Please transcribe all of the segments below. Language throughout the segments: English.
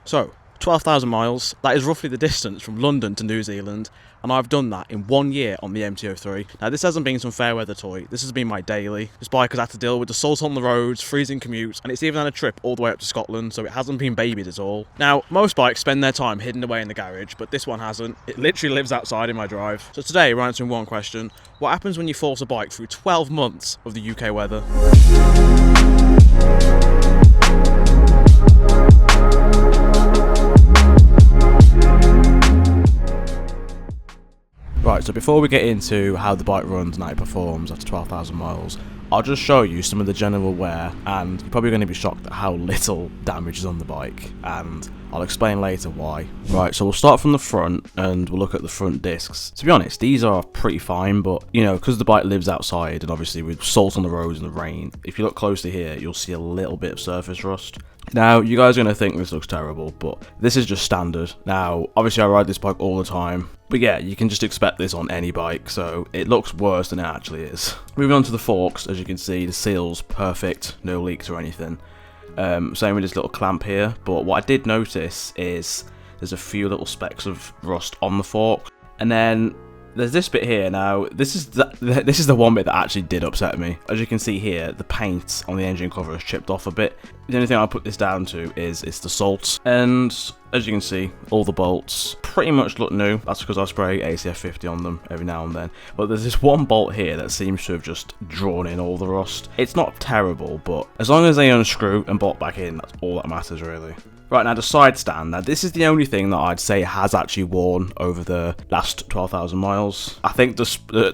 So, 12,000 miles, that is roughly the distance from London to New Zealand, and I've done that in 1 year on the MT-03. Now this hasn't been some fair weather toy, this has been my daily. This bike has had to deal with the salt on the roads, freezing commutes, and it's even had a trip all the way up to Scotland, so it hasn't been babied at all. Now, most bikes spend their time hidden away in the garage, but this one hasn't. It literally lives outside in my drive. So today we're answering one question: what happens when you force a bike through 12 months of the UK weather? Right, so before we get into how the bike runs and how it performs after 12,000 miles, I'll just show you some of the general wear, and you're probably going to be shocked at how little damage is on the bike, and I'll explain later why. Right, so we'll start from the front and we'll look at the front discs. To be honest, these are pretty fine, but you know, because the bike lives outside and obviously with salt on the roads and the rain, if you look closely here, you'll see a little bit of surface rust. Now, you guys are going to think this looks terrible, but this is just standard. Now, obviously I ride this bike all the time, but yeah, you can just expect this on any bike, so it looks worse than it actually is. Moving on to the forks, as you can see, the seal's perfect, no leaks or anything. Same with this little clamp here, but what I did notice is there's a few little specks of rust on the fork, and then there's this bit here. Now this is the one bit that actually did upset me. As you can see here, the paint on the engine cover has chipped off a bit. The only thing I'll put this down to is it's the salt, and as you can see, all the bolts pretty much look new. That's because I spray ACF 50 on them every now and then, but there's this one bolt here that seems to have just drawn in all the rust. It's not terrible, but as long as they unscrew and bolt back in, that's all that matters really. Right, now the side stand. Now this is the only thing that I'd say has actually worn over the last 12,000 miles. I think the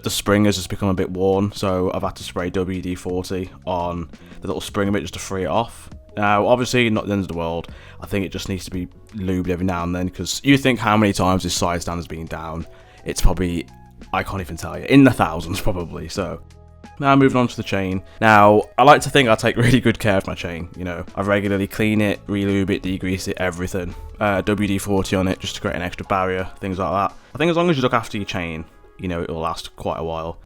spring has just become a bit worn, so I've had to spray WD-40 on the little spring bit just to free it off. Now, obviously, not the end of the world. I think it just needs to be lubed every now and then, because you think how many times this side stand has been down. It's probably, I can't even tell you, in the thousands probably, so. Now moving on to the chain. Now, I like to think I take really good care of my chain, you know. I regularly clean it, re-lube it, degrease it, everything. WD-40 on it just to create an extra barrier, things like that. I think as long as you look after your chain, you know, it'll last quite a while.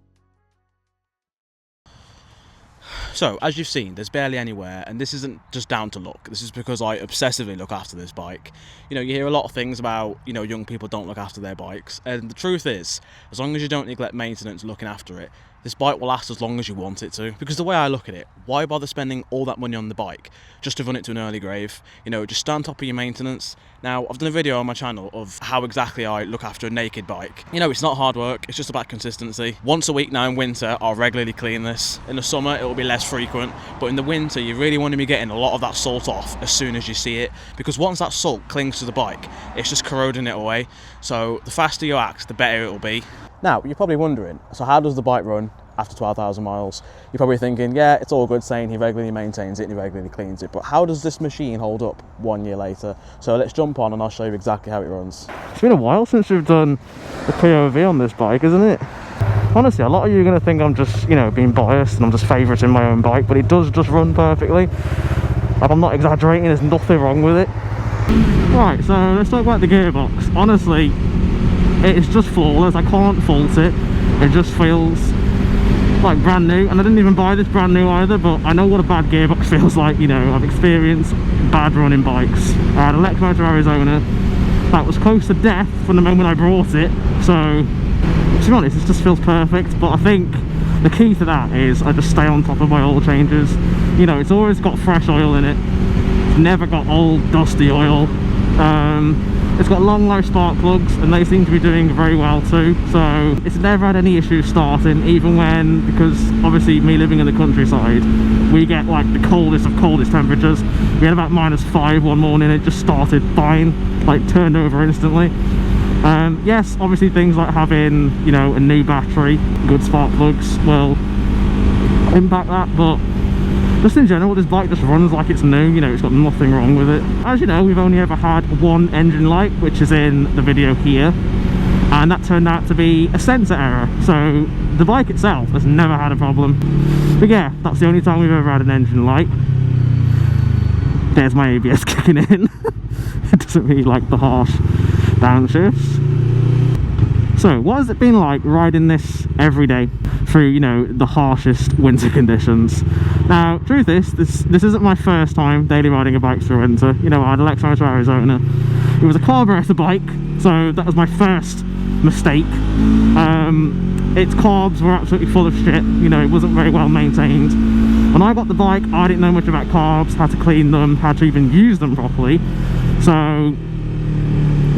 So, as you've seen, there's barely any wear, and this isn't just down to luck. This is because I obsessively look after this bike. You know, you hear a lot of things about, you know, young people don't look after their bikes, and the truth is, as long as you don't neglect maintenance and looking after it, this bike will last as long as you want it to. Because the way I look at it, why bother spending all that money on the bike just to run it to an early grave? You know, just stay on top of your maintenance. Now, I've done a video on my channel of how exactly I look after a naked bike. You know, it's not hard work, it's just about consistency. Once a week now in winter, I'll regularly clean this. In the summer, it'll be less frequent, but in the winter, you really want to be getting a lot of that salt off as soon as you see it, because once that salt clings to the bike, it's just corroding it away. So the faster you act, the better it'll be. Now, you're probably wondering, so how does the bike run after 12,000 miles? You're probably thinking, yeah, it's all good saying he regularly maintains it and he regularly cleans it, but how does this machine hold up 1 year later? So let's jump on and I'll show you exactly how it runs. It's been a while since we've done the POV on this bike, isn't it? Honestly, a lot of you are going to think I'm just, you know, being biased and I'm just favouriting my own bike, but it does just run perfectly. Like, I'm not exaggerating, there's nothing wrong with it. Right, so let's talk about the gearbox. Honestly, it is just flawless. I can't fault it. It just feels like brand new, and I didn't even buy this brand new either, but I know what a bad gearbox feels like. You know, I've experienced bad running bikes. I had a Lex Motor Arizona that was close to death from the moment I brought it, so to be honest, it just feels perfect. But I think the key to that is I just stay on top of my oil changes. You know, it's always got fresh oil in it, it's never got old dusty oil. It's got long life spark plugs and they seem to be doing very well too, so it's never had any issues starting, even when, because obviously me living in the countryside, we get like the coldest of coldest temperatures. We had about -5 one morning, it just started fine, like turned over instantly. Yes, obviously things like having, you know, a new battery, good spark plugs will impact that, but just in general, this bike just runs like it's new. You know, it's got nothing wrong with it. As you know, we've only ever had one engine light, which is in the video here, and that turned out to be a sensor error. So the bike itself has never had a problem. But yeah, that's the only time we've ever had an engine light. There's my ABS kicking in. It doesn't really like the harsh downshifts. So what has it been like riding this every day through, you know, the harshest winter conditions? Now, truth is, this isn't my first time daily riding a bike through winter. You know, I had a Lexus to Arizona. It was a carburetor bike, so that was my first mistake. Its carbs were absolutely full of shit. You know, it wasn't very well maintained. When I got the bike, I didn't know much about carbs, how to clean them, how to even use them properly. So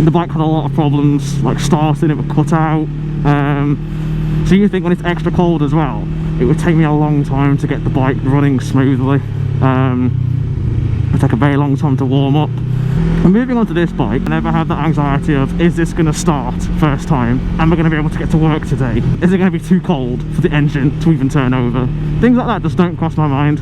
the bike had a lot of problems, like starting, it would cut out. So you think when it's extra cold as well, it would take me a long time to get the bike running smoothly. It would take a very long time to warm up. And moving on to this bike, I never had that anxiety of, is this going to start first time? Am I going to be able to get to work today? Is it going to be too cold for the engine to even turn over? Things like that just don't cross my mind.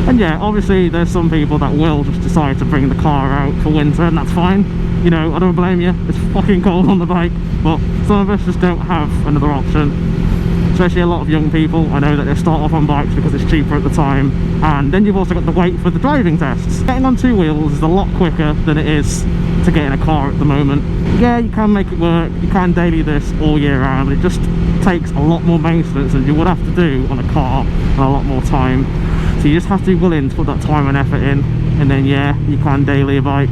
And yeah, obviously there's some people that will just decide to bring the car out for winter, and that's fine. You know, I don't blame you. It's fucking cold on the bike, but some of us just don't have another option. Especially a lot of young people. I know that they start off on bikes because it's cheaper at the time, and then you've also got to wait for the driving tests. Getting on two wheels is a lot quicker than it is to get in a car at the moment. Yeah, you can make it work, you can daily this all year round, but it just takes a lot more maintenance than you would have to do on a car, and a lot more time. So you just have to be willing to put that time and effort in, and then yeah, you can daily a bike.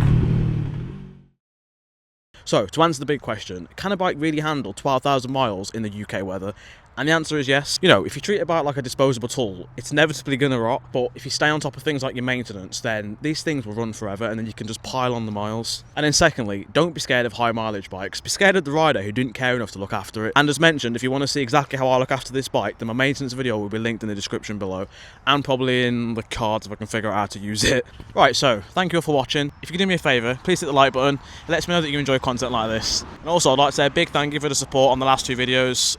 So, to answer the big question, can a bike really handle 12,000 miles in the UK weather? And the answer is yes. You know, if you treat a bike like a disposable tool, it's inevitably going to rot, but if you stay on top of things like your maintenance, then these things will run forever, and then you can just pile on the miles. And then secondly, don't be scared of high mileage bikes. Be scared of the rider who didn't care enough to look after it. And as mentioned, if you want to see exactly how I look after this bike, then my maintenance video will be linked in the description below, and probably in the cards if I can figure out how to use it. Right, so, thank you all for watching. If you could do me a favour, please hit the like button. It lets me know that you enjoy content like this. And also, I'd like to say a big thank you for the support on the last two videos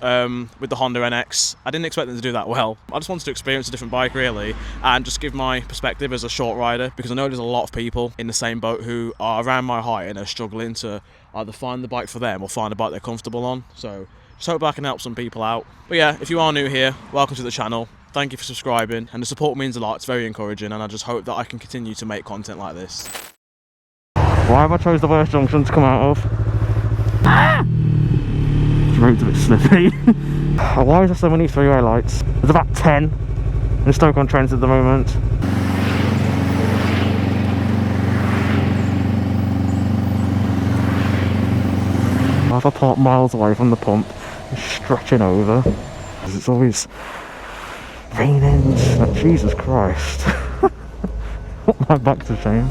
with the Honda NX. I didn't expect them to do that well. I just wanted to experience a different bike really, and just give my perspective as a short rider, because I know there's a lot of people in the same boat who are around my height and are struggling to either find the bike for them or find a bike they're comfortable on. So just hope I can help some people out. But yeah, if you are new here, welcome to the channel. Thank you for subscribing, and the support means a lot. It's very encouraging, and I just hope that I can continue to make content like this. Why have I chose the worst junction to come out of? Ah! The road's a bit slippy. Why is there so many three-way lights? There's about 10 in Stoke-on-Trent at the moment. I've parked miles away from the pump, stretching over. It's always raining. Like, Jesus Christ. Put my back to shame.